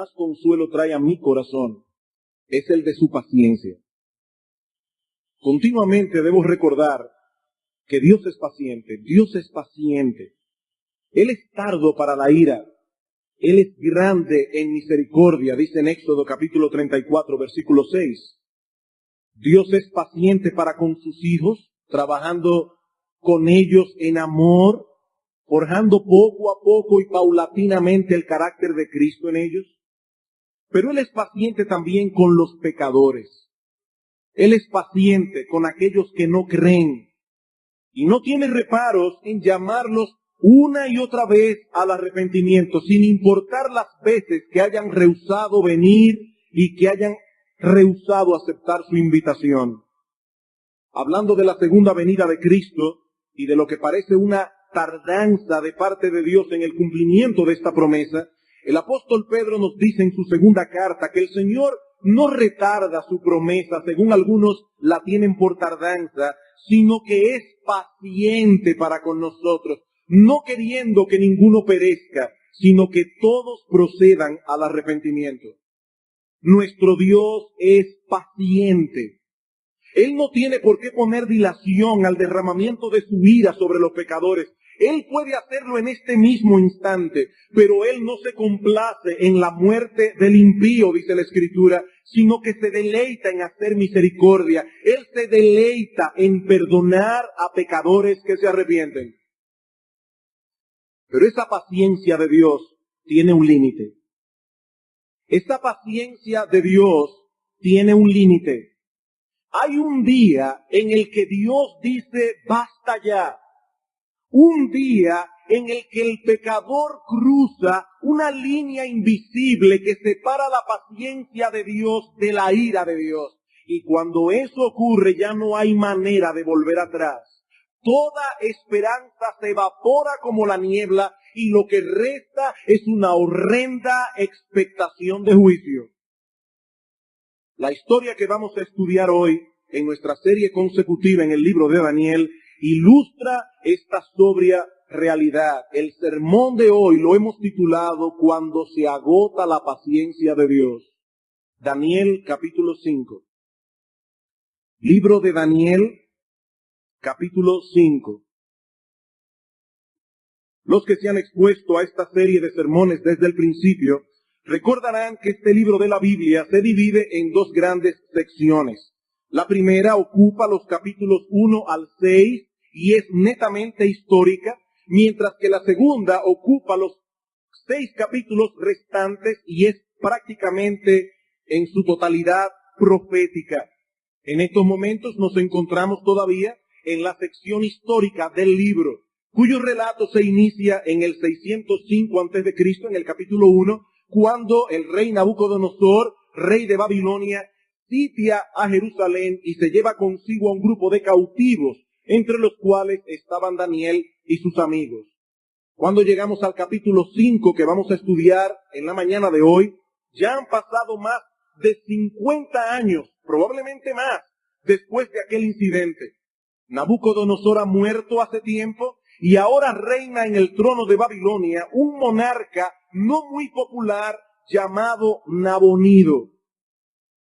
más consuelo trae a mi corazón es el de su paciencia. Continuamente debo recordar que Dios es paciente. Dios es paciente. Él es tardo para la ira. Él es grande en misericordia, dice en Éxodo capítulo 34, versículo 6. Dios es paciente para con sus hijos, trabajando con ellos en amor, forjando poco a poco y paulatinamente el carácter de Cristo en ellos. Pero Él es paciente también con los pecadores. Él es paciente con aquellos que no creen y no tiene reparos en llamarlos una y otra vez al arrepentimiento, sin importar las veces que hayan rehusado venir y que hayan rehusado aceptar su invitación. Hablando de la segunda venida de Cristo y de lo que parece una tardanza de parte de Dios en el cumplimiento de esta promesa, el apóstol Pedro nos dice en su segunda carta que el Señor no retarda su promesa, según algunos la tienen por tardanza, sino que es paciente para con nosotros, no queriendo que ninguno perezca, sino que todos procedan al arrepentimiento. Nuestro Dios es paciente. Él no tiene por qué poner dilación al derramamiento de su ira sobre los pecadores. Él puede hacerlo en este mismo instante, pero Él no se complace en la muerte del impío, dice la Escritura, sino que se deleita en hacer misericordia. Él se deleita en perdonar a pecadores que se arrepienten. Pero esa paciencia de Dios tiene un límite. Esta paciencia de Dios tiene un límite. Hay un día en el que Dios dice, basta ya. Un día en el que el pecador cruza una línea invisible que separa la paciencia de Dios de la ira de Dios. Y cuando eso ocurre ya no hay manera de volver atrás. Toda esperanza se evapora como la niebla y lo que resta es una horrenda expectación de juicio. La historia que vamos a estudiar hoy en nuestra serie consecutiva en el libro de Daniel ilustra esta sobria realidad. El sermón de hoy lo hemos titulado Cuando se agota la paciencia de Dios. Daniel capítulo 5. Libro de Daniel capítulo 5. Los que se han expuesto a esta serie de sermones desde el principio recordarán que este libro de la Biblia se divide en dos grandes secciones. La primera ocupa los capítulos 1 al 6 y es netamente histórica, mientras que la segunda ocupa los 6 capítulos restantes y es prácticamente en su totalidad profética. En estos momentos nos encontramos todavía en la sección histórica del libro, cuyo relato se inicia en el 605 a.C., en el capítulo 1, cuando el rey Nabucodonosor, rey de Babilonia, sitia a Jerusalén y se lleva consigo a un grupo de cautivos, entre los cuales estaban Daniel y sus amigos. Cuando llegamos al capítulo 5 que vamos a estudiar en la mañana de hoy, ya han pasado más de 50 años, probablemente más, después de aquel incidente. Nabucodonosor ha muerto hace tiempo y ahora reina en el trono de Babilonia un monarca no muy popular llamado Nabonido.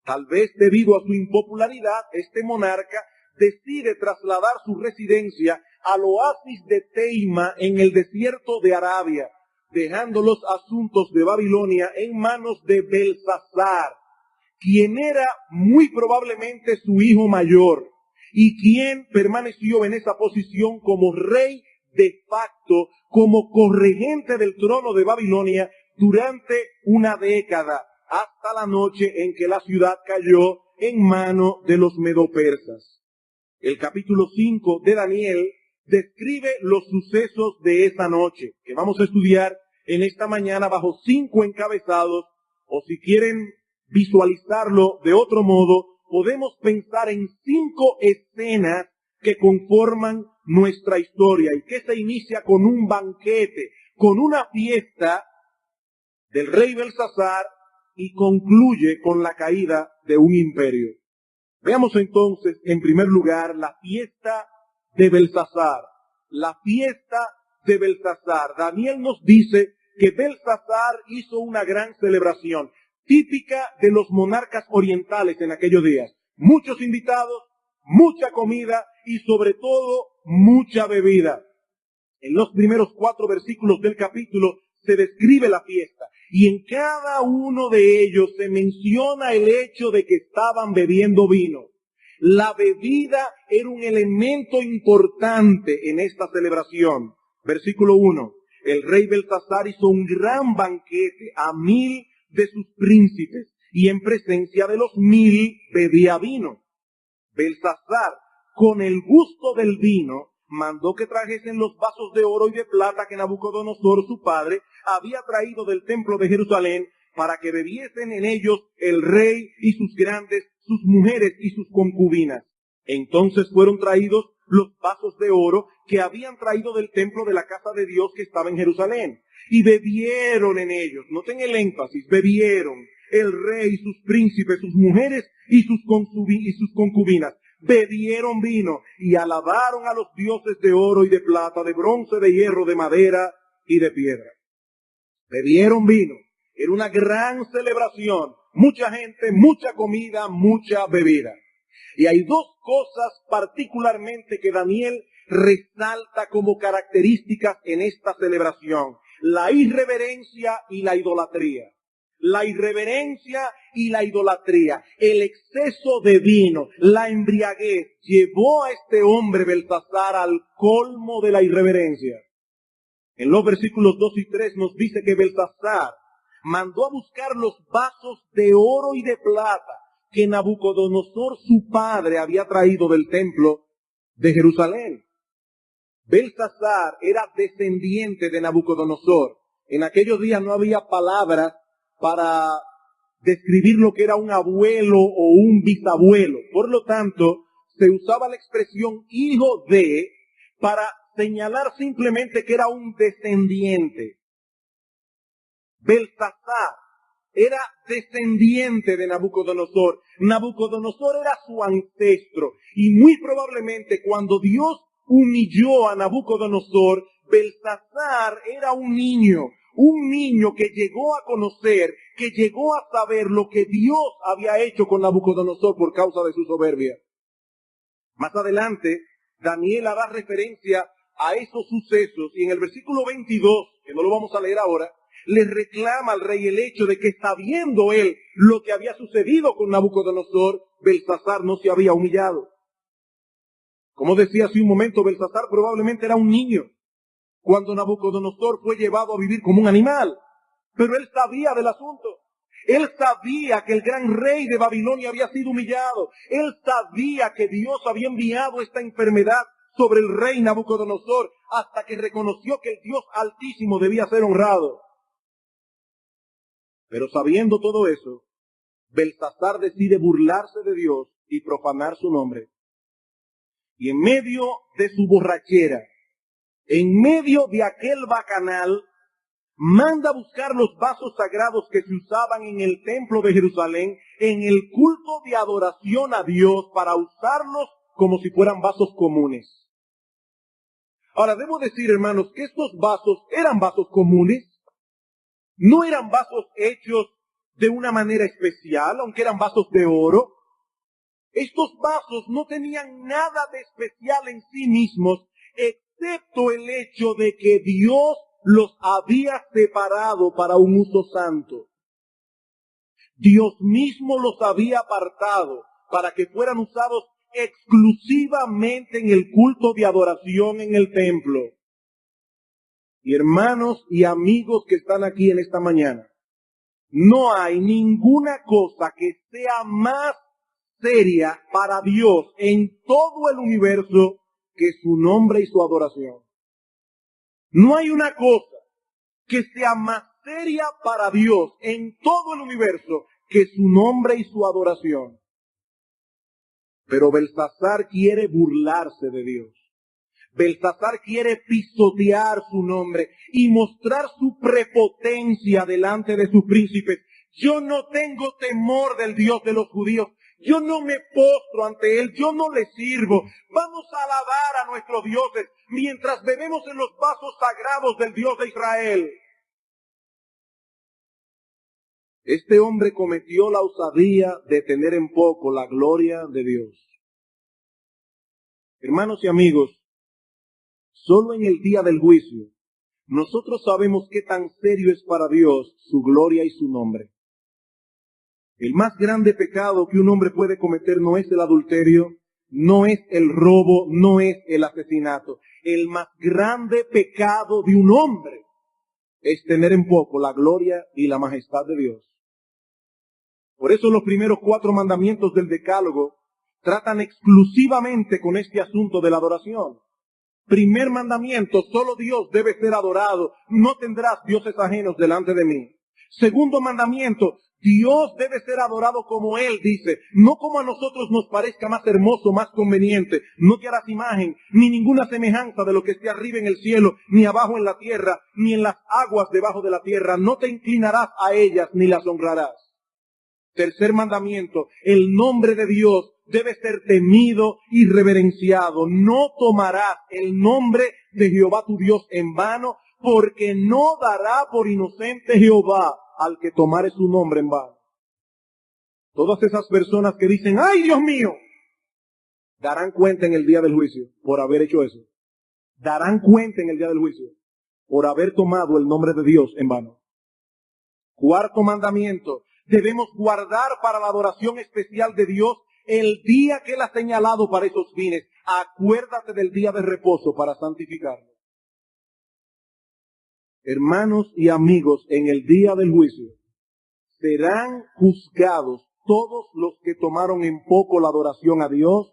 Tal vez debido a su impopularidad, este monarca decide trasladar su residencia al oasis de Teima en el desierto de Arabia, dejando los asuntos de Babilonia en manos de Belsasar, quien era muy probablemente su hijo mayor y quien permaneció en esa posición como rey de facto, como corregente del trono de Babilonia durante una década, hasta la noche en que la ciudad cayó en manos de los medopersas. El capítulo 5 de Daniel describe los sucesos de esa noche, que vamos a estudiar en esta mañana bajo 5 encabezados, o si quieren visualizarlo de otro modo, podemos pensar en 5 escenas que conforman nuestra historia y que se inicia con un banquete, con una fiesta del rey Belsasar y concluye con la caída de un imperio. Veamos entonces, en primer lugar, la fiesta de Belsasar. La fiesta de Belsasar. Daniel nos dice que Belsasar hizo una gran celebración, típica de los monarcas orientales en aquellos días. Muchos invitados, mucha comida y sobre todo mucha bebida. En los primeros 4 versículos del capítulo se describe la fiesta y en cada uno de ellos se menciona el hecho de que estaban bebiendo vino. La bebida era un elemento importante en esta celebración. Versículo 1. El rey Belsasar hizo un gran banquete a 1000 de sus príncipes y en presencia de los 1000 bebía vino. Belsasar, con el gusto del vino, mandó que trajesen los vasos de oro y de plata que Nabucodonosor, su padre, había traído del templo de Jerusalén, para que bebiesen en ellos el rey y sus grandes, sus mujeres y sus concubinas. Entonces fueron traídos los vasos de oro que habían traído del templo de la casa de Dios que estaba en Jerusalén, y bebieron en ellos. Noten el énfasis, bebieron el rey, sus príncipes, sus mujeres y sus concubinas. Bebieron vino y alabaron a los dioses de oro y de plata, de bronce, de hierro, de madera y de piedra. Bebieron vino. Era una gran celebración. Mucha gente, mucha comida, mucha bebida. Y hay 2 cosas particularmente que Daniel resalta como características en esta celebración: la irreverencia y la idolatría. La irreverencia y la idolatría, el exceso de vino, la embriaguez, llevó a este hombre Belsasar al colmo de la irreverencia. En los versículos 2 y 3 nos dice que Belsasar mandó a buscar los vasos de oro y de plata que Nabucodonosor, su padre, había traído del templo de Jerusalén. Belsasar era descendiente de Nabucodonosor. En aquellos días no había palabras para describir lo que era un abuelo o un bisabuelo. Por lo tanto, se usaba la expresión hijo de para señalar simplemente que era un descendiente. Belsasar era descendiente de Nabucodonosor. Nabucodonosor era su ancestro. Y muy probablemente cuando Dios humilló a Nabucodonosor, Belsasar era un niño que llegó a conocer, que llegó a saber lo que Dios había hecho con Nabucodonosor por causa de su soberbia. Más adelante, Daniel hará referencia a esos sucesos y en el versículo 22, que no lo vamos a leer ahora, le reclama al rey el hecho de que, sabiendo él lo que había sucedido con Nabucodonosor, Belsasar no se había humillado. Como decía hace un momento, Belsasar probablemente era un niño cuando Nabucodonosor fue llevado a vivir como un animal. Pero él sabía del asunto. Él sabía que el gran rey de Babilonia había sido humillado. Él sabía que Dios había enviado esta enfermedad sobre el rey Nabucodonosor hasta que reconoció que el Dios Altísimo debía ser honrado. Pero sabiendo todo eso, Belsasar decide burlarse de Dios y profanar su nombre. Y en medio de su borrachera, en medio de aquel bacanal, manda a buscar los vasos sagrados que se usaban en el templo de Jerusalén, en el culto de adoración a Dios, para usarlos como si fueran vasos comunes. Ahora, debo decir, hermanos, que estos vasos eran vasos comunes. No eran vasos hechos de una manera especial, aunque eran vasos de oro. Estos vasos no tenían nada de especial en sí mismos, excepto el hecho de que Dios los había separado para un uso santo. Dios mismo los había apartado para que fueran usados exclusivamente en el culto de adoración en el templo. Y hermanos y amigos que están aquí en esta mañana, no hay ninguna cosa que sea más seria para Dios en todo el universo que su nombre y su adoración. No hay una cosa que sea más seria para Dios en todo el universo que su nombre y su adoración. Pero Belsasar quiere burlarse de Dios. Belsasar quiere pisotear su nombre y mostrar su prepotencia delante de sus príncipes. Yo no tengo temor del Dios de los judíos. Yo no me postro ante él, yo no le sirvo. Vamos a alabar a nuestros dioses mientras bebemos en los vasos sagrados del Dios de Israel. Este hombre cometió la osadía de tener en poco la gloria de Dios. Hermanos y amigos, solo en el día del juicio, nosotros sabemos qué tan serio es para Dios su gloria y su nombre. El más grande pecado que un hombre puede cometer no es el adulterio, no es el robo, no es el asesinato. El más grande pecado de un hombre es tener en poco la gloria y la majestad de Dios. Por eso los primeros 4 mandamientos del Decálogo tratan exclusivamente con este asunto de la adoración. Primer mandamiento, solo Dios debe ser adorado, no tendrás dioses ajenos delante de mí. Segundo mandamiento, Dios debe ser adorado como Él dice, no como a nosotros nos parezca más hermoso, más conveniente. No te harás imagen, ni ninguna semejanza de lo que esté arriba en el cielo, ni abajo en la tierra, ni en las aguas debajo de la tierra. No te inclinarás a ellas, ni las honrarás. Tercer mandamiento, el nombre de Dios debe ser temido y reverenciado. No tomarás el nombre de Jehová tu Dios en vano, porque no dará por inocente Jehová al que tomare su nombre en vano. Todas esas personas que dicen, ¡ay, Dios mío!, darán cuenta en el día del juicio por haber hecho eso. Darán cuenta en el día del juicio por haber tomado el nombre de Dios en vano. Cuarto mandamiento, debemos guardar para la adoración especial de Dios el día que Él ha señalado para esos fines. Acuérdate del día de reposo para santificarlo. Hermanos y amigos, en el día del juicio serán juzgados todos los que tomaron en poco la adoración a Dios,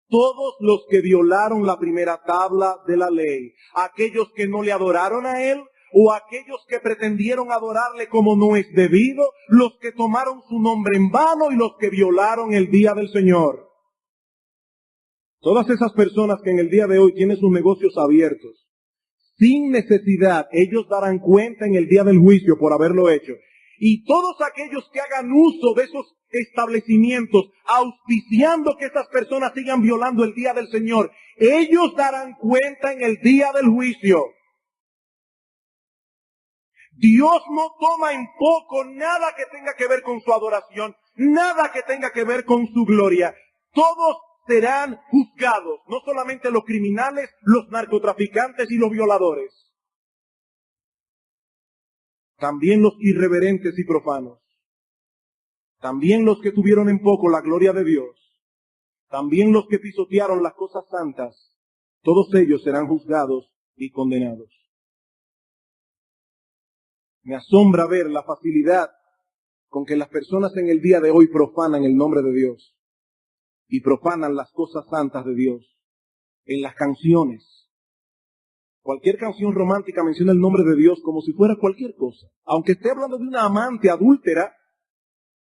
todos los que violaron la primera tabla de la ley, aquellos que no le adoraron a Él, o aquellos que pretendieron adorarle como no es debido, los que tomaron su nombre en vano y los que violaron el día del Señor. Todas esas personas que en el día de hoy tienen sus negocios abiertos, sin necesidad, ellos darán cuenta en el día del juicio por haberlo hecho. Y todos aquellos que hagan uso de esos establecimientos, auspiciando que estas personas sigan violando el día del Señor, ellos darán cuenta en el día del juicio. Dios no toma en poco nada que tenga que ver con su adoración, nada que tenga que ver con su gloria. Todos serán juzgados, no solamente los criminales, los narcotraficantes y los violadores. También los irreverentes y profanos. También los que tuvieron en poco la gloria de Dios. También los que pisotearon las cosas santas. Todos ellos serán juzgados y condenados. Me asombra ver la facilidad con que las personas en el día de hoy profanan el nombre de Dios y profanan las cosas santas de Dios en las canciones. Cualquier canción romántica menciona el nombre de Dios como si fuera cualquier cosa. Aunque esté hablando de una amante adúltera,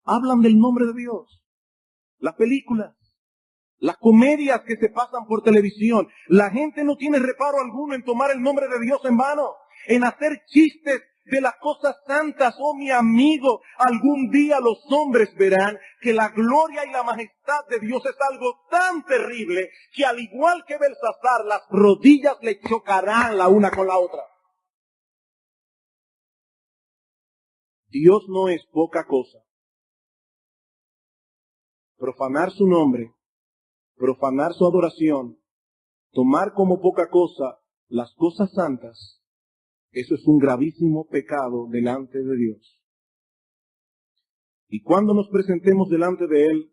hablan del nombre de Dios. Las películas, las comedias que se pasan por televisión, la gente no tiene reparo alguno en tomar el nombre de Dios en vano, en hacer chistes de las cosas santas. Oh, mi amigo, algún día los hombres verán que la gloria y la majestad de Dios es algo tan terrible que al igual que Belsasar, las rodillas le chocarán la una con la otra. Dios no es poca cosa. Profanar su nombre, profanar su adoración, tomar como poca cosa las cosas santas, eso es un gravísimo pecado delante de Dios. Y cuando nos presentemos delante de Él,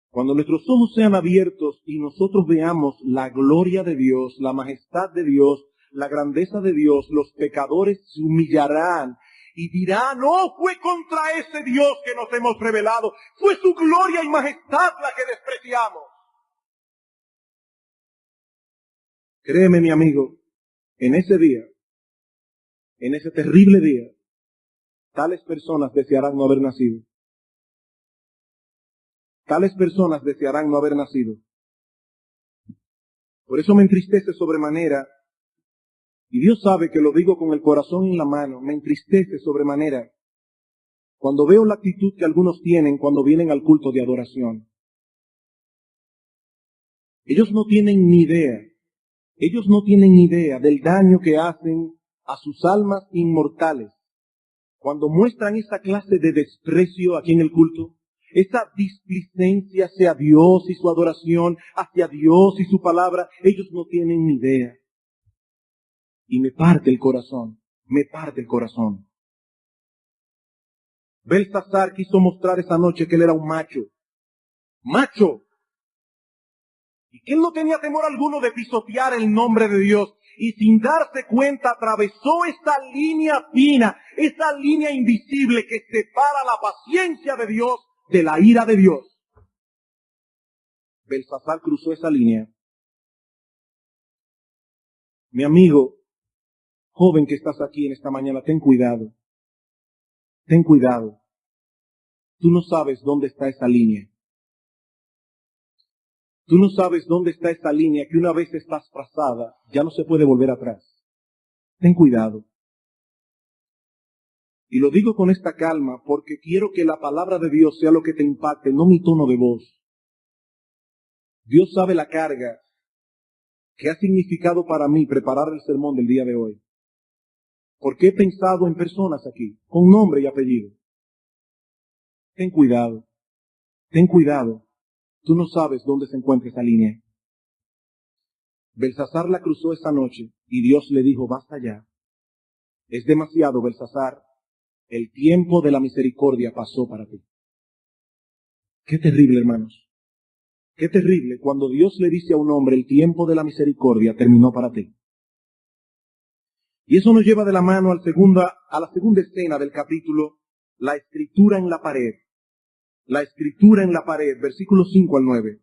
cuando nuestros ojos sean abiertos y nosotros veamos la gloria de Dios, la majestad de Dios, la grandeza de Dios, los pecadores se humillarán y dirán, no fue contra ese Dios que nos hemos rebelado, fue su gloria y majestad la que despreciamos. Créeme, mi amigo, en ese día, en ese terrible día, tales personas desearán no haber nacido. Tales personas desearán no haber nacido. Por eso me entristece sobremanera, y Dios sabe que lo digo con el corazón en la mano, me entristece sobremanera cuando veo la actitud que algunos tienen cuando vienen al culto de adoración. Ellos no tienen ni idea del daño que hacen a sus almas inmortales cuando muestran esa clase de desprecio aquí en el culto, esa displicencia hacia Dios y su adoración, hacia Dios y su palabra, ellos no tienen ni idea. Y me parte el corazón, me parte el corazón. Belsasar quiso mostrar esa noche que él era un macho. ¡Macho! Y que él no tenía temor alguno de pisotear el nombre de Dios. Y sin darse cuenta atravesó esa línea fina, esa línea invisible que separa la paciencia de Dios de la ira de Dios. Belsasar cruzó esa línea. Mi amigo, joven que estás aquí en esta mañana, ten cuidado. Ten cuidado. Tú no sabes dónde está esa línea. Tú no sabes dónde está esa línea que una vez estás trazada, ya no se puede volver atrás. Ten cuidado. Y lo digo con esta calma porque quiero que la palabra de Dios sea lo que te impacte, no mi tono de voz. Dios sabe la carga que ha significado para mí preparar el sermón del día de hoy. Porque he pensado en personas aquí, con nombre y apellido. Ten cuidado. Ten cuidado. Tú no sabes dónde se encuentra esa línea. Belsasar la cruzó esa noche y Dios le dijo, basta ya. Es demasiado, Belsasar. El tiempo de la misericordia pasó para ti. Qué terrible, hermanos. Qué terrible cuando Dios le dice a un hombre, el tiempo de la misericordia terminó para ti. Y eso nos lleva de la mano a la segunda escena del capítulo, la escritura en la pared. La escritura en la pared, versículos 5 al 9.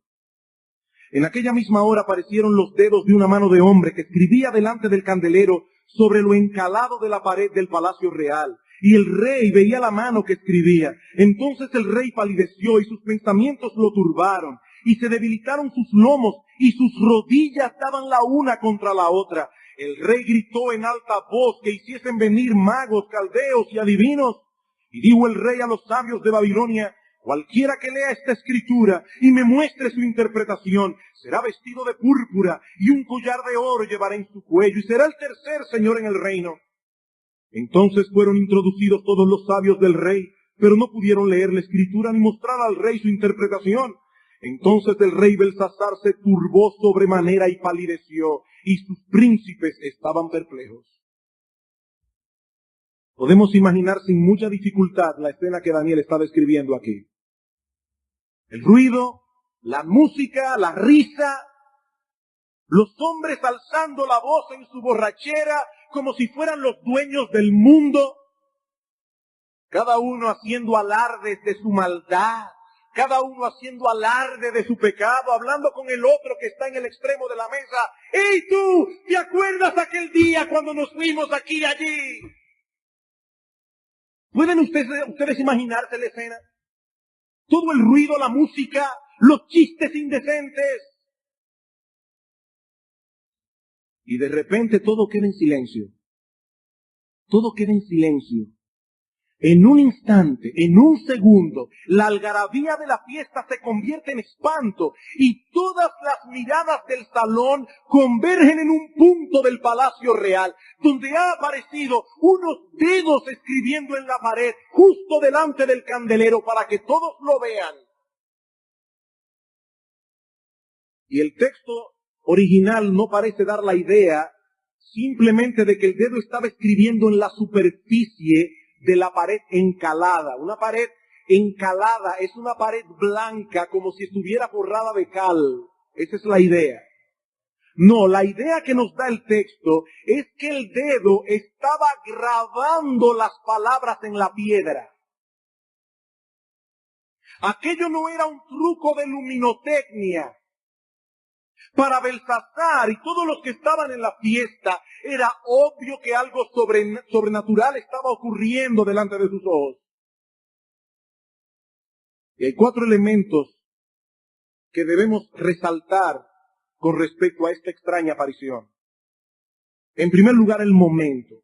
En aquella misma hora aparecieron los dedos de una mano de hombre que escribía delante del candelero sobre lo encalado de la pared del palacio real. Y el rey veía la mano que escribía. Entonces el rey palideció y sus pensamientos lo turbaron. Y se debilitaron sus lomos y sus rodillas daban la una contra la otra. El rey gritó en alta voz que hiciesen venir magos, caldeos y adivinos. Y dijo el rey a los sabios de Babilonia, cualquiera que lea esta escritura y me muestre su interpretación, será vestido de púrpura y un collar de oro llevará en su cuello y será el tercer señor en el reino. Entonces fueron introducidos todos los sabios del rey, pero no pudieron leer la escritura ni mostrar al rey su interpretación. Entonces el rey Belsasar se turbó sobremanera y palideció, y sus príncipes estaban perplejos. Podemos imaginar sin mucha dificultad la escena que Daniel está describiendo aquí. El ruido, la música, la risa, los hombres alzando la voz en su borrachera como si fueran los dueños del mundo, cada uno haciendo alardes de su maldad, cada uno haciendo alarde de su pecado, hablando con el otro que está en el extremo de la mesa. ¡Ey tú! ¿Te acuerdas aquel día cuando nos fuimos aquí y allí? ¿Pueden ustedes imaginarse la escena? Todo el ruido, la música, los chistes indecentes. Y de repente todo queda en silencio. Todo queda en silencio. En un instante, en un segundo, la algarabía de la fiesta se convierte en espanto y todas las miradas del salón convergen en un punto del palacio real, donde ha aparecido unos dedos escribiendo en la pared, justo delante del candelero, para que todos lo vean. Y el texto original no parece dar la idea simplemente de que el dedo estaba escribiendo en la superficie de la pared encalada. Una pared encalada es una pared blanca como si estuviera forrada de cal. Esa es la idea. No, la idea que nos da el texto es que el dedo estaba grabando las palabras en la piedra. Aquello no era un truco de luminotecnia. Para Belsasar y todos los que estaban en la fiesta, era obvio que algo sobrenatural estaba ocurriendo delante de sus ojos. Y hay 4 elementos que debemos resaltar con respecto a esta extraña aparición. En primer lugar, el momento.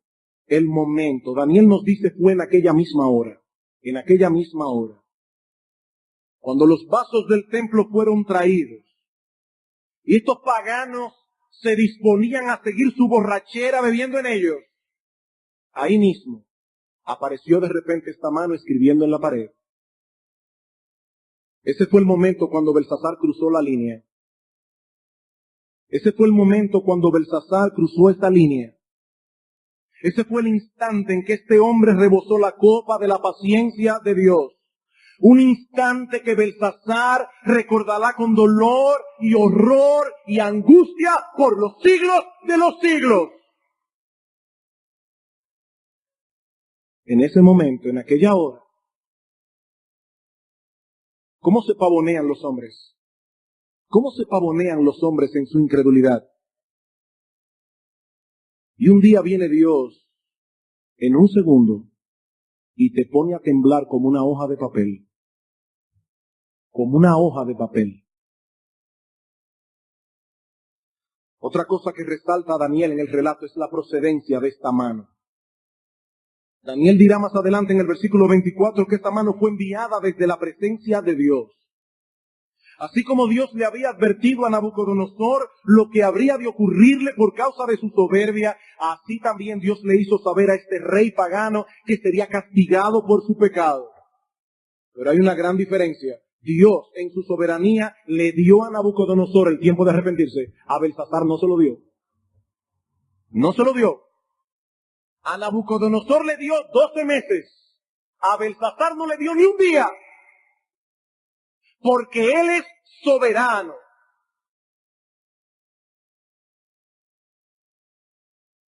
El momento. Daniel nos dice fue en aquella misma hora. En aquella misma hora. Cuando los vasos del templo fueron traídos. Y estos paganos se disponían a seguir su borrachera bebiendo en ellos. Ahí mismo, apareció de repente esta mano escribiendo en la pared. Ese fue el momento cuando Belsasar cruzó la línea. Ese fue el momento cuando Belsasar cruzó esta línea. Ese fue el instante en que este hombre rebosó la copa de la paciencia de Dios. Un instante que Belsasar recordará con dolor y horror y angustia por los siglos de los siglos. En ese momento, en aquella hora, ¿cómo se pavonean los hombres? ¿Cómo se pavonean los hombres en su incredulidad? Y un día viene Dios en un segundo y te pone a temblar como una hoja de papel. Como una hoja de papel. Otra cosa que resalta a Daniel en el relato es la procedencia de esta mano. Daniel dirá más adelante en el versículo 24 que esta mano fue enviada desde la presencia de Dios. Así como Dios le había advertido a Nabucodonosor lo que habría de ocurrirle por causa de su soberbia, así también Dios le hizo saber a este rey pagano que sería castigado por su pecado. Pero hay una gran diferencia. Dios en su soberanía le dio a Nabucodonosor el tiempo de arrepentirse. A Belsasar no se lo dio. No se lo dio. A Nabucodonosor le dio 12 meses. A Belsasar no le dio ni un día. Porque Él es soberano.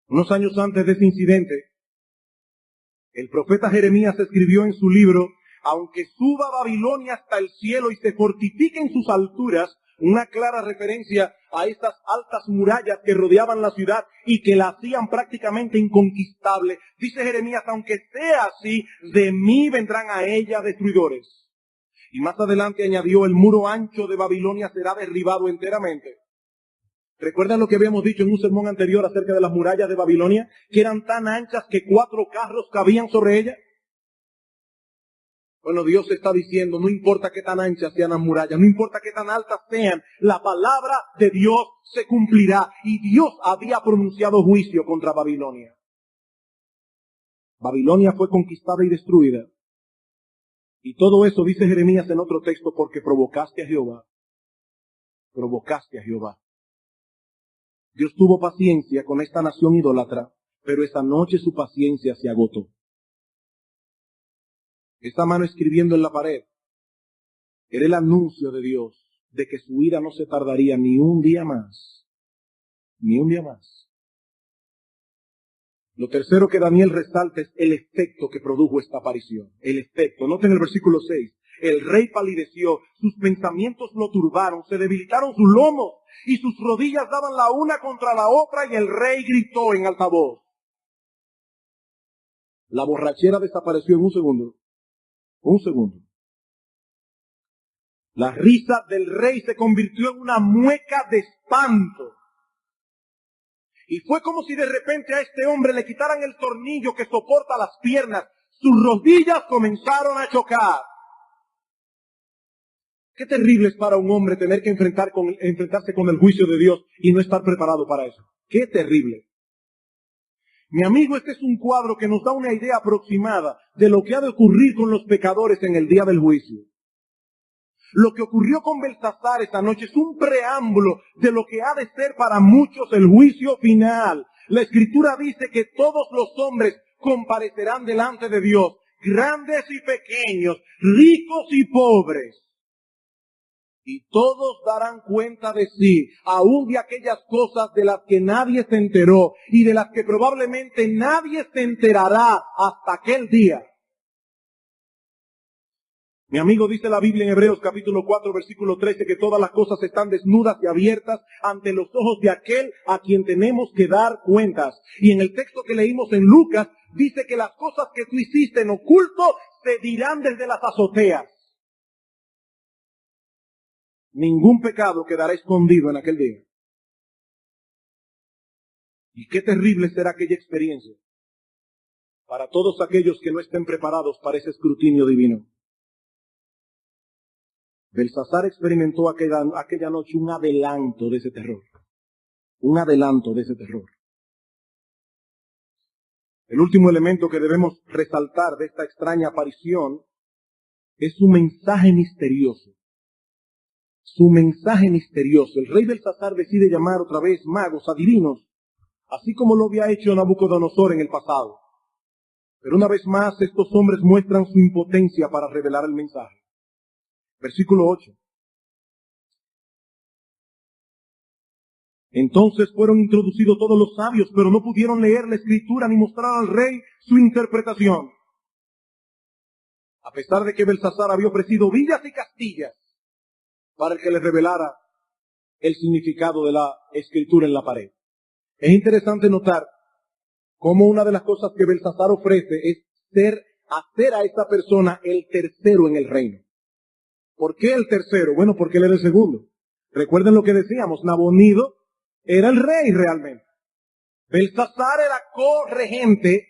Unos años antes de ese incidente, el profeta Jeremías escribió en su libro: aunque suba Babilonia hasta el cielo y se fortifique en sus alturas, una clara referencia a estas altas murallas que rodeaban la ciudad y que la hacían prácticamente inconquistable. Dice Jeremías: aunque sea así, de mí vendrán a ella destruidores. Y más adelante añadió: el muro ancho de Babilonia será derribado enteramente. ¿Recuerdan lo que habíamos dicho en un sermón anterior acerca de las murallas de Babilonia? Que eran tan anchas que 4 carros cabían sobre ellas. Bueno, Dios está diciendo: no importa qué tan anchas sean las murallas, no importa qué tan altas sean, la palabra de Dios se cumplirá. Y Dios había pronunciado juicio contra Babilonia. Babilonia fue conquistada y destruida. Y todo eso, dice Jeremías en otro texto, porque provocaste a Jehová. Provocaste a Jehová. Dios tuvo paciencia con esta nación idólatra, pero esa noche su paciencia se agotó. Esta mano escribiendo en la pared era el anuncio de Dios de que su ira no se tardaría ni un día más. Ni un día más. Lo tercero que Daniel resalta es el efecto que produjo esta aparición. El efecto. Noten el versículo 6. El rey palideció, sus pensamientos lo turbaron, se debilitaron sus lomos y sus rodillas daban la una contra la otra y el rey gritó en alta voz. La borrachera desapareció en un segundo. Un segundo. La risa del rey se convirtió en una mueca de espanto. Y fue como si de repente a este hombre le quitaran el tornillo que soporta las piernas. Sus rodillas comenzaron a chocar. Qué terrible es para un hombre tener que enfrentarse con el juicio de Dios y no estar preparado para eso. Qué terrible. Mi amigo, este es un cuadro que nos da una idea aproximada de lo que ha de ocurrir con los pecadores en el día del juicio. Lo que ocurrió con Belsasar esta noche es un preámbulo de lo que ha de ser para muchos el juicio final. La Escritura dice que todos los hombres comparecerán delante de Dios, grandes y pequeños, ricos y pobres. Y todos darán cuenta de sí, aún de aquellas cosas de las que nadie se enteró y de las que probablemente nadie se enterará hasta aquel día. Mi amigo, dice la Biblia en Hebreos capítulo 4, versículo 13, que todas las cosas están desnudas y abiertas ante los ojos de aquel a quien tenemos que dar cuentas. Y en el texto que leímos en Lucas, dice que las cosas que tú hiciste en oculto se dirán desde las azoteas. Ningún pecado quedará escondido en aquel día. Y qué terrible será aquella experiencia para todos aquellos que no estén preparados para ese escrutinio divino. Belsasar experimentó aquella noche un adelanto de ese terror. Un adelanto de ese terror. El último elemento que debemos resaltar de esta extraña aparición es su mensaje misterioso. Su mensaje misterioso. El rey Belsasar decide llamar otra vez magos, adivinos, así como lo había hecho Nabucodonosor en el pasado. Pero una vez más estos hombres muestran su impotencia para revelar el mensaje. Versículo 8. Entonces fueron introducidos todos los sabios, pero no pudieron leer la escritura ni mostrar al rey su interpretación. A pesar de que Belsasar había ofrecido villas y castillas para que les revelara el significado de la escritura en la pared. Es interesante notar cómo una de las cosas que Belsasar ofrece es hacer a esta persona el tercero en el reino. ¿Por qué el tercero? Bueno, porque él era el segundo. Recuerden lo que decíamos, Nabonido era el rey realmente. Belsasar era corregente,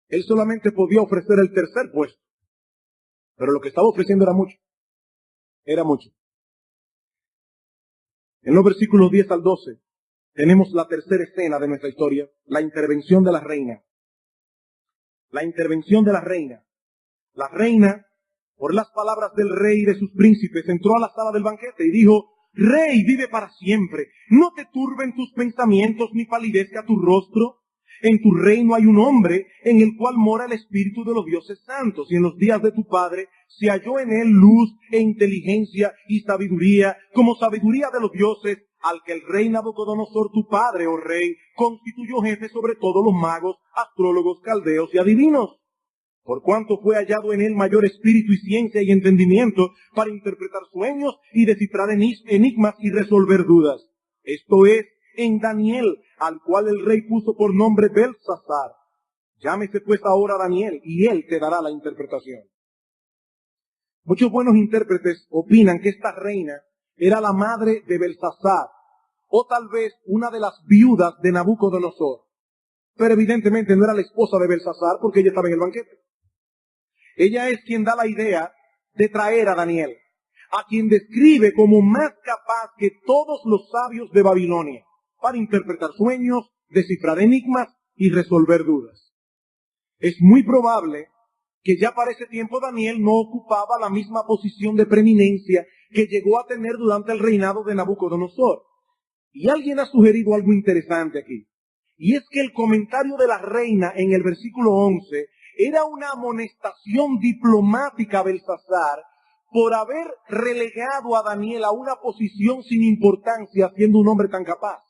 él solamente podía ofrecer el tercer puesto. Pero lo que estaba ofreciendo era mucho. Era mucho. En los versículos 10 al 12 tenemos la tercera escena de nuestra historia, la intervención de la reina. La intervención de la reina. La reina, por las palabras del rey y de sus príncipes, entró a la sala del banquete y dijo: Rey, vive para siempre. No te turben tus pensamientos ni palidezca tu rostro. En tu reino hay un hombre en el cual mora el espíritu de los dioses santos, y en los días de tu padre se halló en él luz e inteligencia y sabiduría, como sabiduría de los dioses, al que el rey Nabucodonosor, tu padre, oh rey, constituyó jefe sobre todos los magos, astrólogos, caldeos y adivinos. Por cuanto fue hallado en él mayor espíritu y ciencia y entendimiento para interpretar sueños y descifrar enigmas y resolver dudas. Esto es, en Daniel, al cual el rey puso por nombre Belsasar. Llámese pues ahora Daniel, y él te dará la interpretación. Muchos buenos intérpretes opinan que esta reina era la madre de Belsasar, o tal vez una de las viudas de Nabucodonosor. Pero evidentemente no era la esposa de Belsasar, porque ella estaba en el banquete. Ella es quien da la idea de traer a Daniel, a quien describe como más capaz que todos los sabios de Babilonia, para interpretar sueños, descifrar enigmas y resolver dudas. Es muy probable que ya para ese tiempo Daniel no ocupaba la misma posición de preeminencia que llegó a tener durante el reinado de Nabucodonosor. Y alguien ha sugerido algo interesante aquí, y es que el comentario de la reina en el versículo 11 era una amonestación diplomática a Belsasar por haber relegado a Daniel a una posición sin importancia siendo un hombre tan capaz.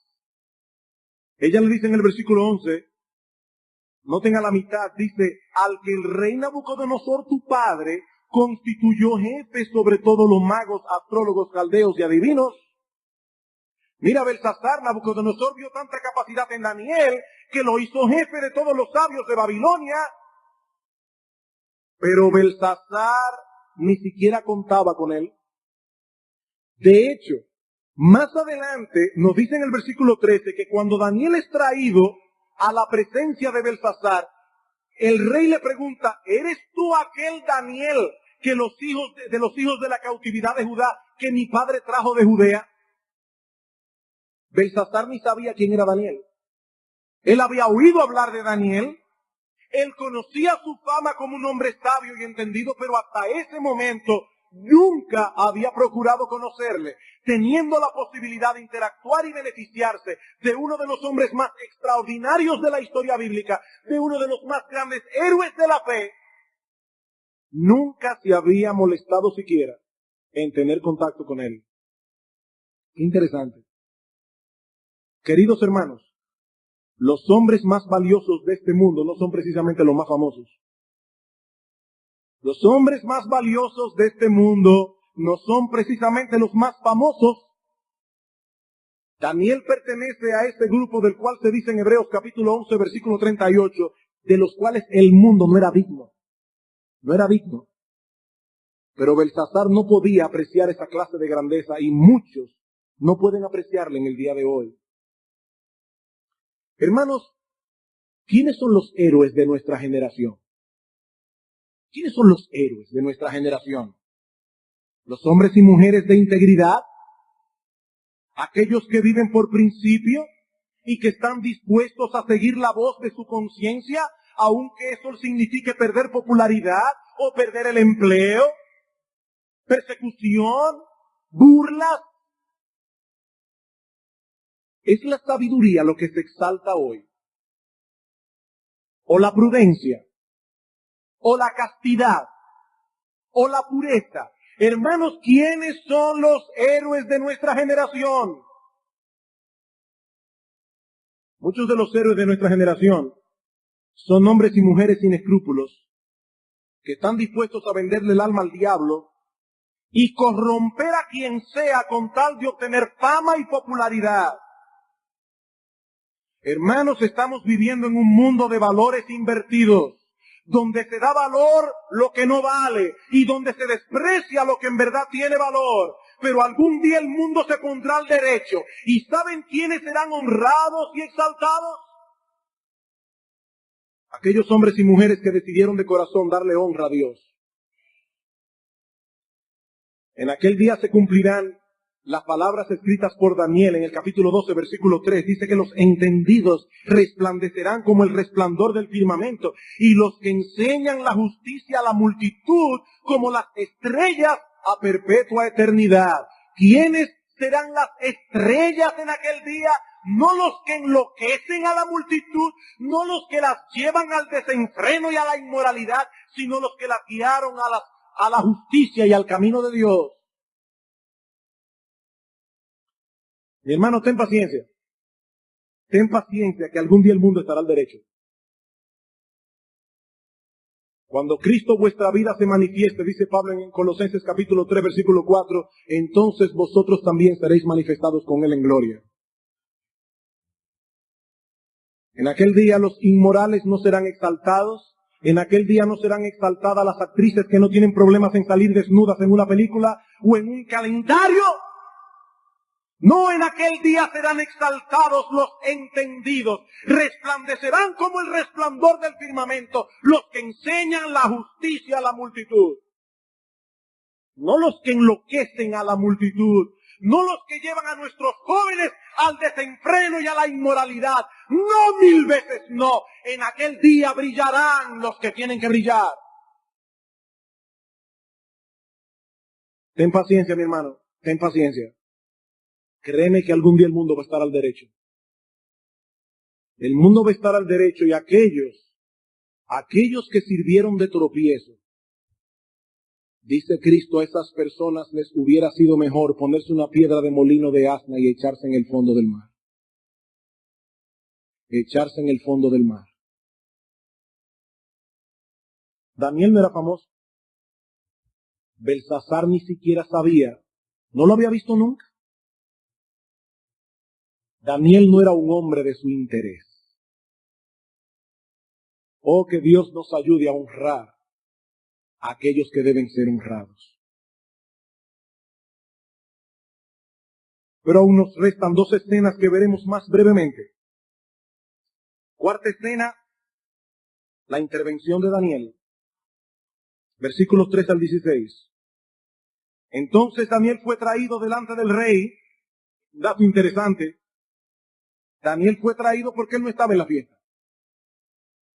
Ella le dice en el versículo 11, noten a la mitad, dice, al que el rey Nabucodonosor, tu padre, constituyó jefe sobre todos los magos, astrólogos, caldeos y adivinos. Mira, Belsasar, Nabucodonosor vio tanta capacidad en Daniel que lo hizo jefe de todos los sabios de Babilonia. Pero Belsasar ni siquiera contaba con él. De hecho, más adelante nos dice en el versículo 13 que cuando Daniel es traído a la presencia de Belsasar, el rey le pregunta, ¿eres tú aquel Daniel que los hijos de la cautividad de Judá que mi padre trajo de Judea? Belsasar ni sabía quién era Daniel. Él había oído hablar de Daniel. Él conocía su fama como un hombre sabio y entendido, pero hasta ese momento nunca había procurado conocerle, teniendo la posibilidad de interactuar y beneficiarse de uno de los hombres más extraordinarios de la historia bíblica, de uno de los más grandes héroes de la fe. Nunca se había molestado siquiera en tener contacto con él. Qué interesante. Queridos hermanos, los hombres más valiosos de este mundo no son precisamente los más famosos. Los hombres más valiosos de este mundo no son precisamente los más famosos. Daniel pertenece a este grupo del cual se dice en Hebreos capítulo 11, versículo 38, de los cuales el mundo no era digno. No era digno. Pero Belsasar no podía apreciar esa clase de grandeza y muchos no pueden apreciarla en el día de hoy. Hermanos, ¿quiénes son los héroes de nuestra generación? ¿Quiénes son los héroes de nuestra generación? ¿Los hombres y mujeres de integridad? ¿Aquellos que viven por principio? y que están dispuestos a seguir la voz de su conciencia, aunque eso signifique perder popularidad o perder el empleo, persecución, burlas. ¿Es la sabiduría lo que se exalta hoy? ¿O la prudencia? ¿O la castidad? ¿O la pureza? Hermanos, ¿quiénes son los héroes de nuestra generación? Muchos de los héroes de nuestra generación son hombres y mujeres sin escrúpulos que están dispuestos a venderle el alma al diablo y corromper a quien sea con tal de obtener fama y popularidad. Hermanos, estamos viviendo en un mundo de valores invertidos, donde se da valor lo que no vale y donde se desprecia lo que en verdad tiene valor. Pero algún día el mundo se pondrá al derecho. ¿Y saben quiénes serán honrados y exaltados? Aquellos hombres y mujeres que decidieron de corazón darle honra a Dios. En aquel día se cumplirán las palabras escritas por Daniel en el capítulo 12, versículo 3. Dice que los entendidos resplandecerán como el resplandor del firmamento, y los que enseñan la justicia a la multitud como las estrellas a perpetua eternidad. ¿Quiénes serán las estrellas en aquel día? No los que enloquecen a la multitud, no los que las llevan al desenfreno y a la inmoralidad, sino los que las guiaron a la justicia y al camino de Dios. Mi hermano, ten paciencia. Ten paciencia que algún día el mundo estará al derecho. Cuando Cristo vuestra vida se manifieste, dice Pablo en Colosenses capítulo 3, versículo 4, entonces vosotros también seréis manifestados con Él en gloria. En aquel día los inmorales no serán exaltados. En aquel día no serán exaltadas las actrices que no tienen problemas en salir desnudas en una película o en un calendario. No, en aquel día serán exaltados los entendidos. Resplandecerán como el resplandor del firmamento los que enseñan la justicia a la multitud. No los que enloquecen a la multitud. No los que llevan a nuestros jóvenes al desenfreno y a la inmoralidad. No, 1000 veces no. En aquel día brillarán los que tienen que brillar. Ten paciencia, mi hermano. Ten paciencia. Créeme que algún día el mundo va a estar al derecho. El mundo va a estar al derecho y aquellos que sirvieron de tropiezo, dice Cristo, a esas personas les hubiera sido mejor ponerse una piedra de molino de asna y echarse en el fondo del mar. Echarse en el fondo del mar. Daniel no era famoso. Belsasar ni siquiera sabía. No lo había visto nunca. Daniel no era un hombre de su interés. Oh, que Dios nos ayude a honrar a aquellos que deben ser honrados. Pero aún nos restan 2 escenas que veremos más brevemente. Cuarta escena, la intervención de Daniel. Versículos 3 al 16. Entonces Daniel fue traído delante del rey. Un dato interesante. Daniel fue traído porque él no estaba en la fiesta.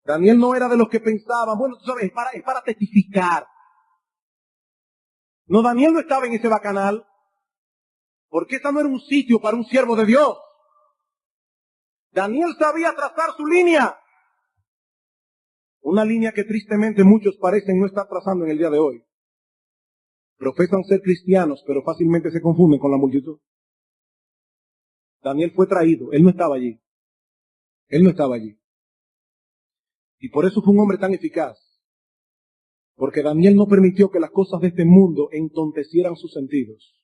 Daniel no era de los que pensaban, bueno, tú sabes, es para testificar. No, Daniel no estaba en ese bacanal, porque ese no era un sitio para un siervo de Dios. Daniel sabía trazar su línea. Una línea que tristemente muchos parecen no estar trazando en el día de hoy. Profesan ser cristianos, pero fácilmente se confunden con la multitud. Daniel fue traído, él no estaba allí. Él no estaba allí. Y por eso fue un hombre tan eficaz. Porque Daniel no permitió que las cosas de este mundo entontecieran sus sentidos.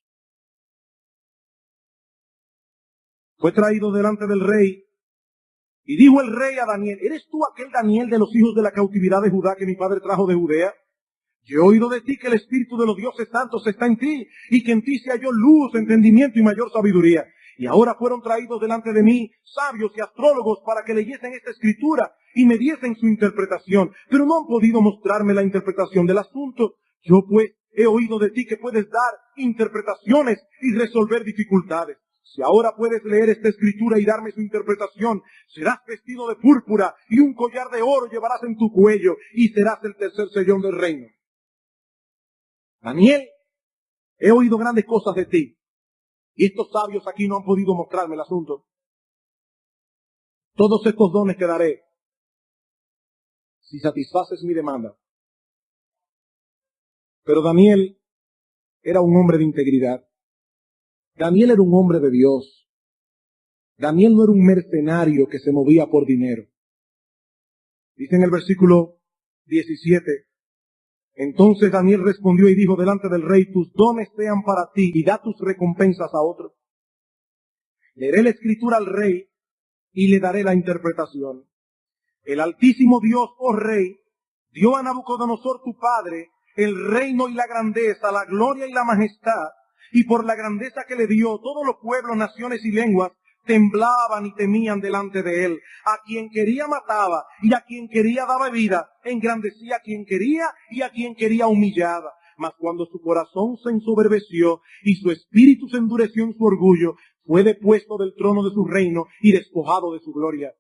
Fue traído delante del rey. Y dijo el rey a Daniel, ¿eres tú aquel Daniel de los hijos de la cautividad de Judá que mi padre trajo de Judea? Yo he oído de ti que el Espíritu de los dioses santos está en ti, y que en ti se halló luz, entendimiento y mayor sabiduría. Y ahora fueron traídos delante de mí sabios y astrólogos para que leyesen esta escritura y me diesen su interpretación, pero no han podido mostrarme la interpretación del asunto. Yo pues he oído de ti que puedes dar interpretaciones y resolver dificultades. Si ahora puedes leer esta escritura y darme su interpretación, serás vestido de púrpura y un collar de oro llevarás en tu cuello y serás el tercer sellón del reino. Daniel, he oído grandes cosas de ti y estos sabios aquí no han podido mostrarme el asunto. Todos estos dones te daré si satisfaces mi demanda. Pero Daniel era un hombre de integridad. Daniel era un hombre de Dios. Daniel no era un mercenario que se movía por dinero. Dice en el versículo 17, entonces Daniel respondió y dijo delante del rey, tus dones sean para ti y da tus recompensas a otros. Leeré la escritura al rey y le daré la interpretación. El Altísimo Dios, oh rey, dio a Nabucodonosor tu padre el reino y la grandeza, la gloria y la majestad, y por la grandeza que le dio, todos los pueblos, naciones y lenguas temblaban y temían delante de él. A quien quería mataba, y a quien quería daba vida, engrandecía a quien quería y a quien quería humillaba. Mas cuando su corazón se ensoberbeció y su espíritu se endureció en su orgullo, fue depuesto del trono de su reino y despojado de su gloria.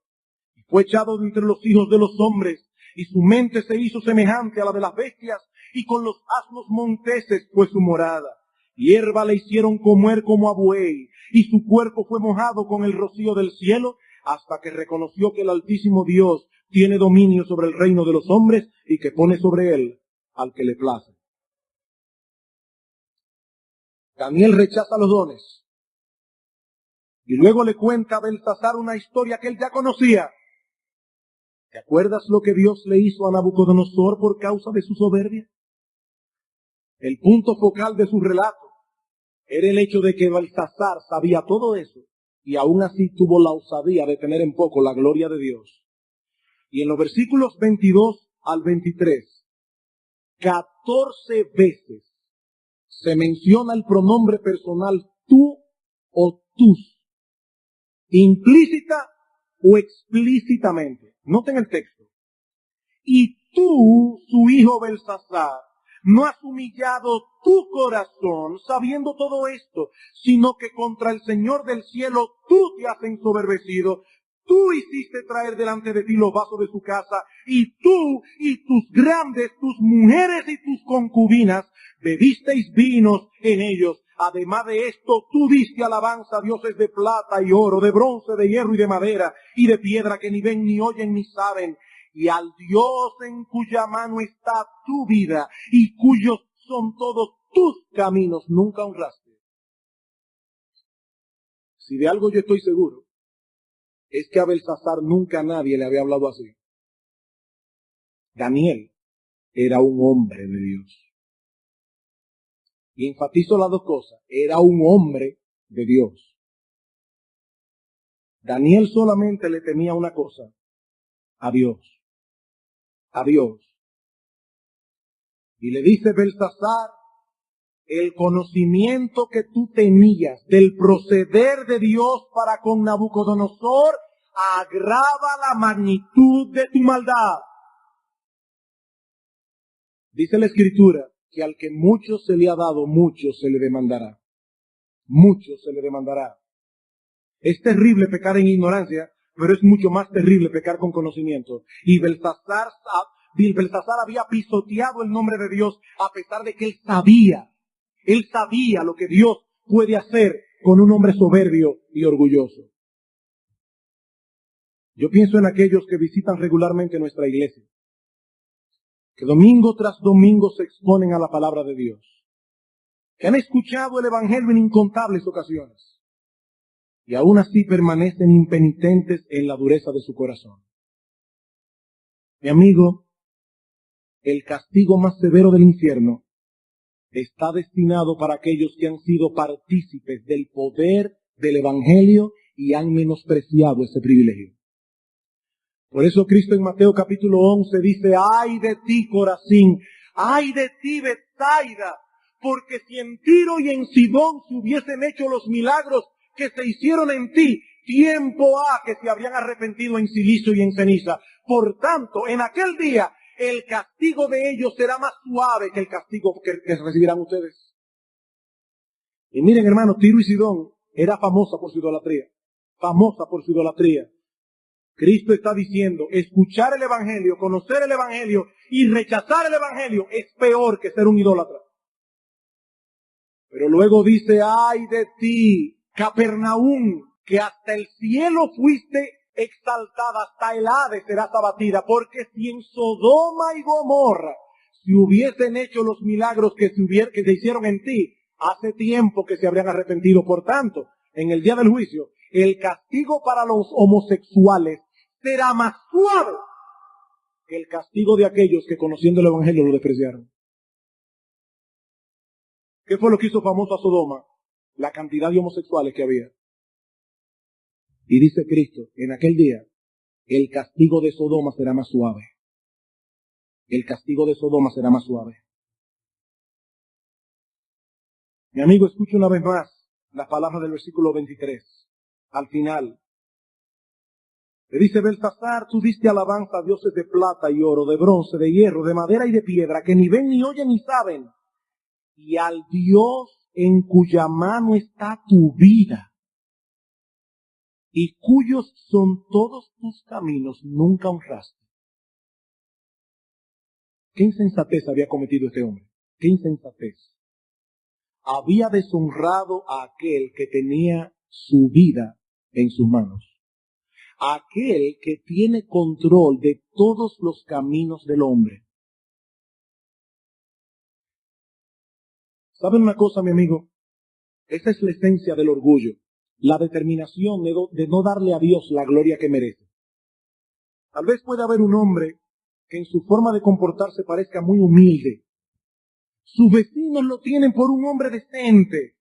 Y fue echado de entre los hijos de los hombres, y su mente se hizo semejante a la de las bestias, y con los asnos monteses fue su morada. Hierba le hicieron comer como a buey, y su cuerpo fue mojado con el rocío del cielo, hasta que reconoció que el Altísimo Dios tiene dominio sobre el reino de los hombres, y que pone sobre él al que le place. Daniel rechaza los dones. Y luego le cuenta a Belsasar una historia que él ya conocía. ¿Te acuerdas lo que Dios le hizo a Nabucodonosor por causa de su soberbia? El punto focal de su relato era el hecho de que Belsasar sabía todo eso y aún así tuvo la osadía de tener en poco la gloria de Dios. Y en los versículos 22 al 23, 14 veces se menciona el pronombre personal tú o tus, implícita o explícitamente. Noten el texto. Y tú, su hijo Belsasar, no has humillado tu corazón sabiendo todo esto, sino que contra el Señor del cielo tú te has ensoberbecido. Tú hiciste traer delante de ti los vasos de su casa, y tú y tus grandes, tus mujeres y tus concubinas, bebisteis vinos en ellos. Además de esto, tú diste alabanza a dioses de plata y oro, de bronce, de hierro y de madera, y de piedra que ni ven, ni oyen, ni saben. Y al Dios en cuya mano está tu vida, y cuyos son todos tus caminos, nunca honraste. Si de algo yo estoy seguro, es que a Belsasar nunca nadie le había hablado así. Daniel era un hombre de Dios. Y enfatizo las dos cosas. Era un hombre de Dios. Daniel solamente le temía una cosa. A Dios. A Dios. Y le dice Belsasar, el conocimiento que tú tenías del proceder de Dios para con Nabucodonosor agrava la magnitud de tu maldad. Dice la Escritura que al que mucho se le ha dado, mucho se le demandará. Mucho se le demandará. Es terrible pecar en ignorancia, pero es mucho más terrible pecar con conocimiento. Y Belsasar había pisoteado el nombre de Dios a pesar de que él sabía lo que Dios puede hacer con un hombre soberbio y orgulloso. Yo pienso en aquellos que visitan regularmente nuestra iglesia, que domingo tras domingo se exponen a la palabra de Dios, que han escuchado el Evangelio en incontables ocasiones, y aún así permanecen impenitentes en la dureza de su corazón. Mi amigo, el castigo más severo del infierno está destinado para aquellos que han sido partícipes del poder del Evangelio y han menospreciado ese privilegio. Por eso Cristo en Mateo capítulo 11 dice, ¡ay de ti, Corazín! ¡Ay de ti, Betsaida! Porque si en Tiro y en Sidón se hubiesen hecho los milagros que se hicieron en ti, tiempo ha que se habrían arrepentido en silicio y en ceniza. Por tanto, en aquel día, el castigo de ellos será más suave que el castigo que recibirán ustedes. Y miren, hermanos, Tiro y Sidón era famosa por su idolatría. Famosa por su idolatría. Cristo está diciendo, escuchar el Evangelio, conocer el Evangelio y rechazar el Evangelio es peor que ser un idólatra. Pero luego dice, ay de ti, Capernaum, que hasta el cielo fuiste exaltada, hasta el Hades serás abatida, porque si en Sodoma y Gomorra si hubiesen hecho los milagros que se hicieron en ti, hace tiempo que se habrían arrepentido. Por tanto, en el día del juicio, el castigo para los homosexuales será más suave que el castigo de aquellos que conociendo el Evangelio lo despreciaron. ¿Qué fue lo que hizo famoso a Sodoma? La cantidad de homosexuales que había. Y dice Cristo, en aquel día, el castigo de Sodoma será más suave. El castigo de Sodoma será más suave. Mi amigo, escuche una vez más las palabras del versículo 23. Al final, le dice, Belsasar, tú diste alabanza a dioses de plata y oro, de bronce, de hierro, de madera y de piedra, que ni ven, ni oyen, ni saben. Y al Dios en cuya mano está tu vida, y cuyos son todos tus caminos, nunca honraste. ¿Qué insensatez había cometido este hombre? ¿Qué insensatez? Había deshonrado a aquel que tenía su vida en sus manos. Aquel que tiene control de todos los caminos del hombre. ¿Saben una cosa, mi amigo? Esa es la esencia del orgullo. La determinación de no darle a Dios la gloria que merece. Tal vez pueda haber un hombre que en su forma de comportarse parezca muy humilde. Sus vecinos lo tienen por un hombre decente.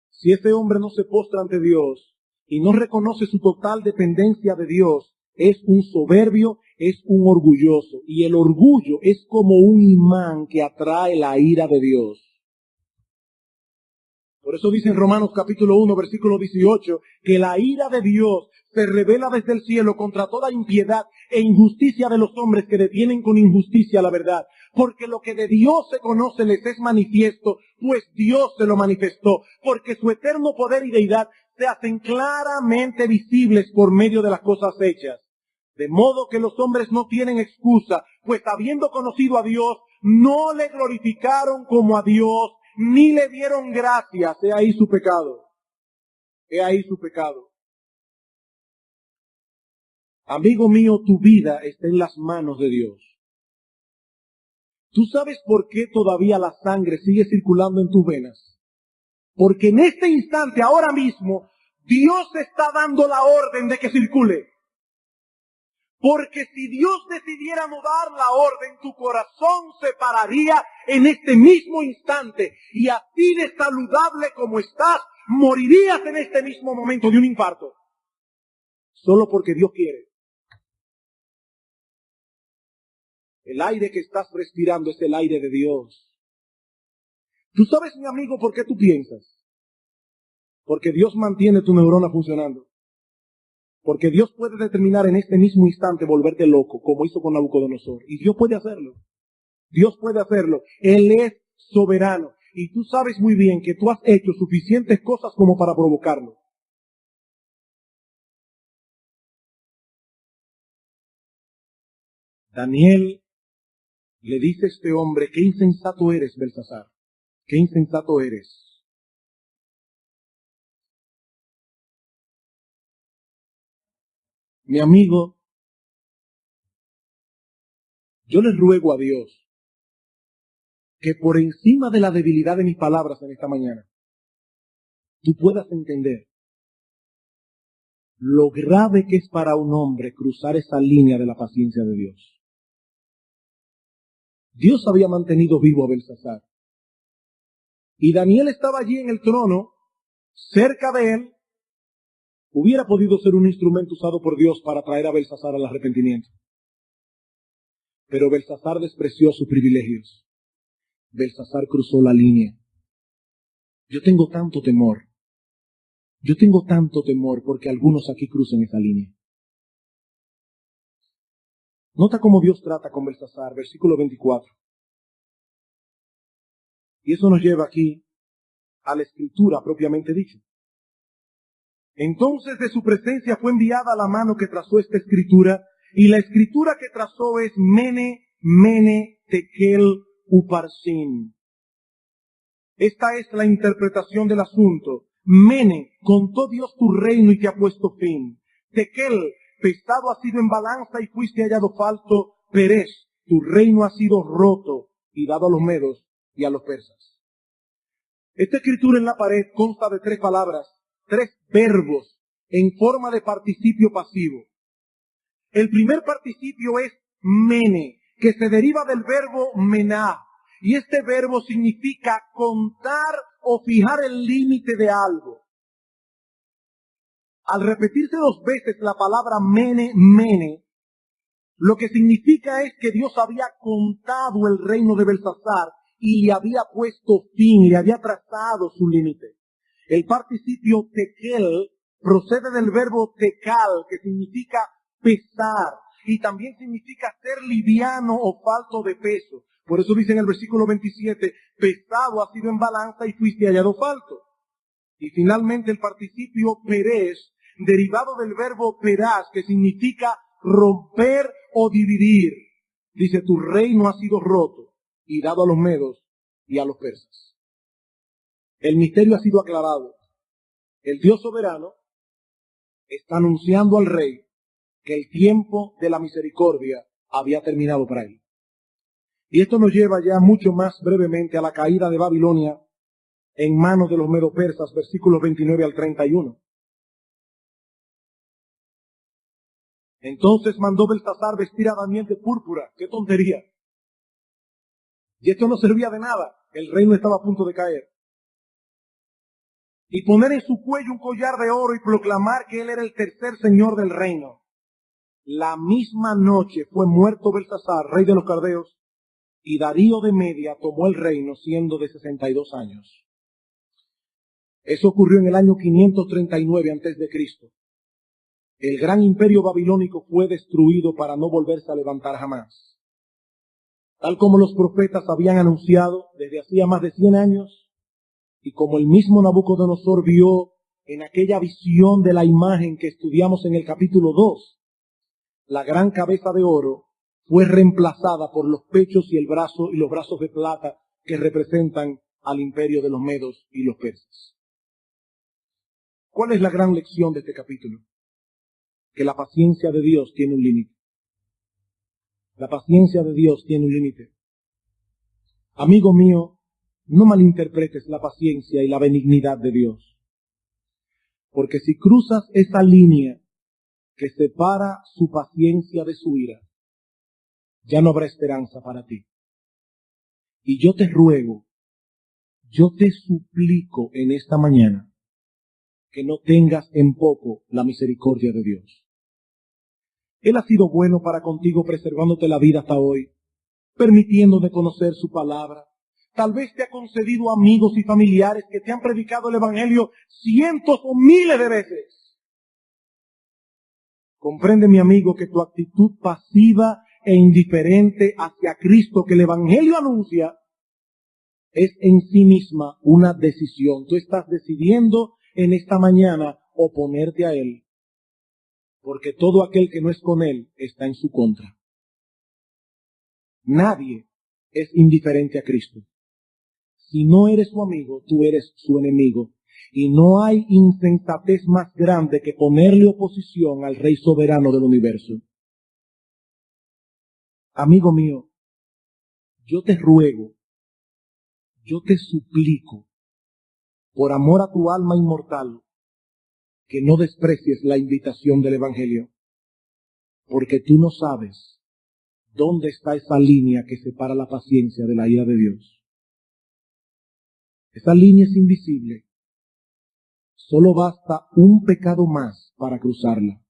Si ese hombre no se postra ante Dios y no reconoce su total dependencia de Dios, es un soberbio, es un orgulloso. Y el orgullo es como un imán que atrae la ira de Dios. Por eso dice en Romanos capítulo 1, versículo 18, que la ira de Dios se revela desde el cielo contra toda impiedad e injusticia de los hombres que detienen con injusticia la verdad. Porque lo que de Dios se conoce les es manifiesto, pues Dios se lo manifestó. Porque su eterno poder y deidad se hacen claramente visibles por medio de las cosas hechas. De modo que los hombres no tienen excusa, pues habiendo conocido a Dios, no le glorificaron como a Dios, ni le dieron gracias. He ahí su pecado. He ahí su pecado. Amigo mío, tu vida está en las manos de Dios. ¿Tú sabes por qué todavía la sangre sigue circulando en tus venas? Porque en este instante, ahora mismo, Dios está dando la orden de que circule. Porque si Dios decidiera no dar la orden, tu corazón se pararía en este mismo instante. Y así de saludable como estás, morirías en este mismo momento de un infarto. Solo porque Dios quiere. El aire que estás respirando es el aire de Dios. ¿Tú sabes, mi amigo, por qué tú piensas? Porque Dios mantiene tu neurona funcionando. Porque Dios puede determinar en este mismo instante volverte loco, como hizo con Nabucodonosor. Y Dios puede hacerlo. Dios puede hacerlo. Él es soberano. Y tú sabes muy bien que tú has hecho suficientes cosas como para provocarlo. Daniel le dice a este hombre, qué insensato eres, Belsasar. Qué insensato eres. Mi amigo, yo le ruego a Dios que por encima de la debilidad de mis palabras en esta mañana, tú puedas entender lo grave que es para un hombre cruzar esa línea de la paciencia de Dios. Dios había mantenido vivo a Belsasar. Y Daniel estaba allí en el trono, cerca de él. Hubiera podido ser un instrumento usado por Dios para traer a Belsasar al arrepentimiento. Pero Belsasar despreció sus privilegios. Belsasar cruzó la línea. Yo tengo tanto temor. Yo tengo tanto temor porque algunos aquí crucen esa línea. Nota cómo Dios trata con Belsasar, versículo 24. Y eso nos lleva aquí a la escritura propiamente dicha. Entonces de su presencia fue enviada la mano que trazó esta escritura, y la escritura que trazó es Mene, Mene, Tekel, Uparsin. Esta es la interpretación del asunto. Mene, contó Dios tu reino y te ha puesto fin. Tekel, pesado has sido en balanza y fuiste hallado falto. Peres, tu reino ha sido roto y dado a los medos y a los persas. Esta escritura en la pared consta de 3 palabras, 3 verbos en forma de participio pasivo. El primer participio es mene, que se deriva del verbo mená. Y este verbo significa contar o fijar el límite de algo. Al repetirse 2 veces la palabra mene, mene, lo que significa es que Dios había contado el reino de Belsasar y le había puesto fin, le había trazado su límite. El participio tekel procede del verbo tekal, que significa pesar, y también significa ser liviano o falto de peso. Por eso dice en el versículo 27, pesado has sido en balanza y fuiste hallado falto. Y finalmente el participio perez, derivado del verbo peraz, que significa romper o dividir. Dice, tu reino ha sido roto y dado a los medos y a los persas. El misterio ha sido aclarado. El Dios soberano está anunciando al rey que el tiempo de la misericordia había terminado para él. Y esto nos lleva ya mucho más brevemente a la caída de Babilonia en manos de los medo-persas, versículos 29 al 31. Entonces mandó Belsasar vestir a Daniel de púrpura. ¡Qué tontería! Y esto no servía de nada. El reino estaba a punto de caer. Y poner en su cuello un collar de oro y proclamar que él era el tercer señor del reino. La misma noche fue muerto Belsasar, rey de los caldeos, y Darío de Media tomó el reino siendo de 62 años. Eso ocurrió en el año 539 a.C. El gran imperio babilónico fue destruido para no volverse a levantar jamás. Tal como los profetas habían anunciado desde hacía más de 100 años, y como el mismo Nabucodonosor vio en aquella visión de la imagen que estudiamos en el capítulo 2, la gran cabeza de oro fue reemplazada por los pechos y el brazo y los brazos de plata que representan al imperio de los medos y los persas. ¿Cuál es la gran lección de este capítulo? Que la paciencia de Dios tiene un límite. La paciencia de Dios tiene un límite. Amigo mío, no malinterpretes la paciencia y la benignidad de Dios. Porque si cruzas esa línea que separa su paciencia de su ira, ya no habrá esperanza para ti. Y yo te ruego, yo te suplico en esta mañana, que no tengas en poco la misericordia de Dios. Él ha sido bueno para contigo preservándote la vida hasta hoy, permitiéndote conocer su palabra. Tal vez te ha concedido amigos y familiares que te han predicado el evangelio cientos o miles de veces. Comprende, mi amigo, que tu actitud pasiva e indiferente hacia Cristo que el evangelio anuncia es en sí misma una decisión. Tú estás decidiendo en esta mañana oponerte a Él, porque todo aquel que no es con Él está en su contra. Nadie es indiferente a Cristo. Si no eres su amigo, tú eres su enemigo. Y no hay insensatez más grande que ponerle oposición al Rey soberano del universo. Amigo mío, yo te ruego, yo te suplico, por amor a tu alma inmortal, que no desprecies la invitación del Evangelio, porque tú no sabes dónde está esa línea que separa la paciencia de la ira de Dios. Esa línea es invisible. Solo basta un pecado más para cruzarla.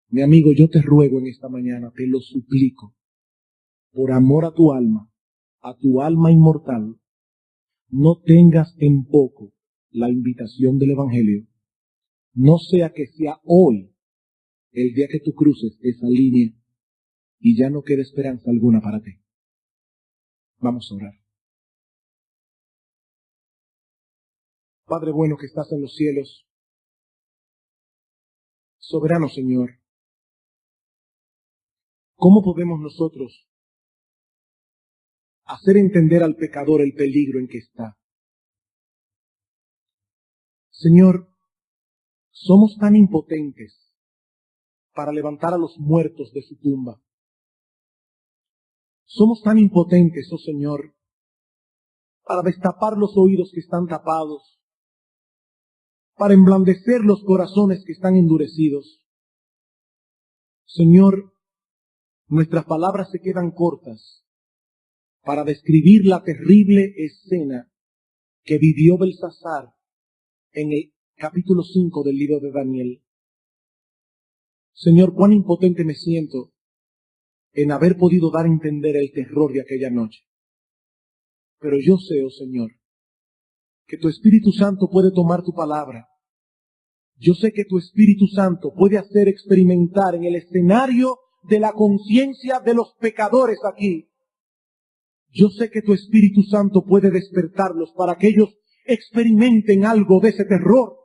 Mi amigo, yo te ruego en esta mañana, te lo suplico, por amor a tu alma inmortal, no tengas en poco la invitación del Evangelio. No sea que sea hoy el día que tú cruces esa línea y ya no quede esperanza alguna para ti. Vamos a orar. Padre bueno que estás en los cielos, Soberano Señor, ¿cómo podemos nosotros hacer entender al pecador el peligro en que está? Señor, somos tan impotentes para levantar a los muertos de su tumba. Somos tan impotentes, oh Señor, para destapar los oídos que están tapados, para emblandecer los corazones que están endurecidos. Señor, nuestras palabras se quedan cortas para describir la terrible escena que vivió Belsasar en el capítulo 5 del libro de Daniel. Señor, cuán impotente me siento en haber podido dar a entender el terror de aquella noche. Pero yo sé, oh Señor, que tu Espíritu Santo puede tomar tu palabra. Yo sé que tu Espíritu Santo puede hacer experimentar en el escenario de la conciencia de los pecadores aquí. Yo sé que tu Espíritu Santo puede despertarlos para que ellos experimenten algo de ese terror.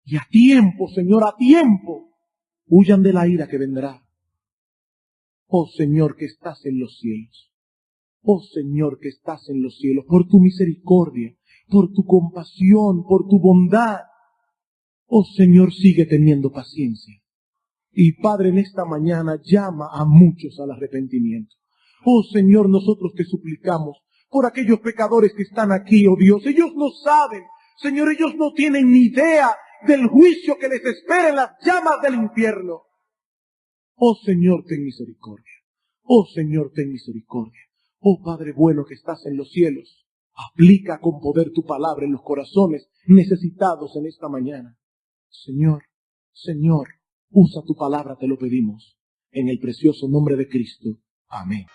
Y a tiempo, Señor, a tiempo, huyan de la ira que vendrá. Oh Señor, que estás en los cielos. Oh Señor, que estás en los cielos, por tu misericordia, por tu compasión, por tu bondad. Oh Señor, sigue teniendo paciencia. Y Padre, en esta mañana llama a muchos al arrepentimiento. Oh Señor, nosotros te suplicamos por aquellos pecadores que están aquí, oh Dios. Ellos no saben, Señor, ellos no tienen ni idea del juicio que les espera en las llamas del infierno. Oh Señor, ten misericordia. Oh Señor, ten misericordia. Oh Padre bueno que estás en los cielos, aplica con poder tu palabra en los corazones necesitados en esta mañana. Señor, Señor, usa tu palabra, te lo pedimos, en el precioso nombre de Cristo. Amén.